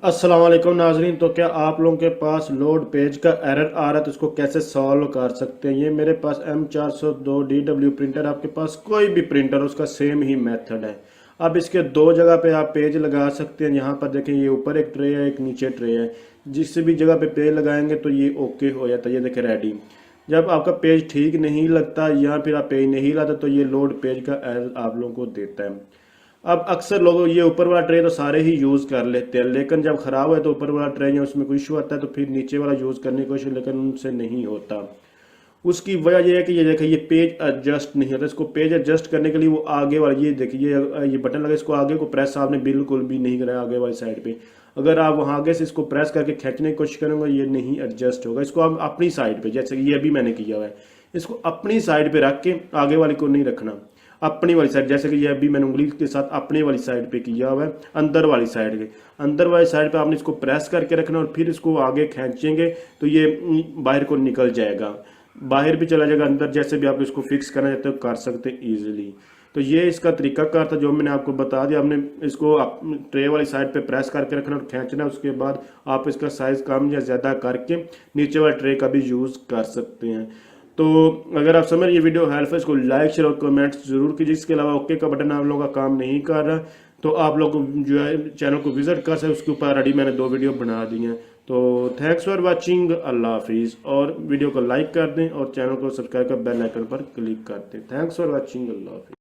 अस्सलाम वालेकुम नाजरीन। तो क्या आप लोगों के पास लोड पेज का एरर आ रहा है तो इसको कैसे सॉल्व कर सकते हैं। ये मेरे पास M402DW प्रिंटर, आपके पास कोई भी प्रिंटर उसका सेम ही मेथड है। अब इसके दो जगह पे आप पेज लगा सकते हैं। यहाँ पर देखें, ये ऊपर एक ट्रे है, एक नीचे ट्रे है। जिस भी जगह पे पेज लगाएंगे तो ये ओके हो जाता है। ये देखें रेडी। जब आपका पेज ठीक नहीं लगता या फिर आप पेज नहीं लाते तो ये लोड पेज का एरर आप लोगों को देता है। अब अक्सर लोग ये ऊपर वाला ट्रे तो सारे ही यूज़ कर लेते हैं, लेकिन जब ख़राब है तो ऊपर वाला ट्रे या उसमें कोई इशू आता है तो फिर नीचे वाला यूज़ करने की कोशिश, लेकिन उनसे नहीं होता। उसकी वजह यह है कि ये देखिए, ये पेज एडजस्ट नहीं होता। इसको पेज एडजस्ट करने के लिए वो आगे वाला, ये देखिए ये बटन लगा, इसको आगे को प्रेस आपने बिल्कुल भी नहीं करा आगे वाली साइड पे। अगर आप वहाँ आगे से इसको प्रेस करके खींचने की कोशिश करेंगे ये नहीं एडजस्ट होगा। इसको आप अपनी साइड पे, जैसे कि ये अभी मैंने किया हुआ है, इसको अपनी साइड पे रख के आगे वाली को नहीं रखना, अपनी वाली साइड। जैसे कि ये अभी मैंने उंगली के साथ अपनी वाली साइड पे किया हुआ है, अंदर वाली साइड के। अंदर वाली साइड पे आपने इसको प्रेस करके रखना और फिर इसको आगे खींचेंगे तो ये बाहर को निकल जाएगा, बाहर भी चला जाएगा, अंदर जैसे भी आप इसको फिक्स करना चाहते हो कर सकते हैं ईजिली। तो ये इसका तरीकाकार था जो मैंने आपको बता दिया। आपने इसको ट्रे वाली साइड पे प्रेस करके रखना और खींचना, उसके बाद आप इसका साइज़ कम या ज़्यादा करके नीचे वाले ट्रे का भी यूज़ कर सकते हैं। तो अगर आप समझ, ये वीडियो हेल्प है, इसको लाइक शेयर और कमेंट्स जरूर कीजिए। इसके अलावा ओके का बटन आप लोगों का काम नहीं कर रहा तो आप लोग जो है चैनल को विजिट कर सकते, उसके ऊपर ऑलरेडी मैंने 2 वीडियो बना दी हैं। तो थैंक्स फॉर वाचिंग, अल्लाह हाफिज़। और वीडियो को लाइक कर दें और चैनल को सब्सक्राइब कर बेल आइकन पर क्लिक कर दें। थैंक्स फॉर वाचिंग, अल्लाह हाफिज़।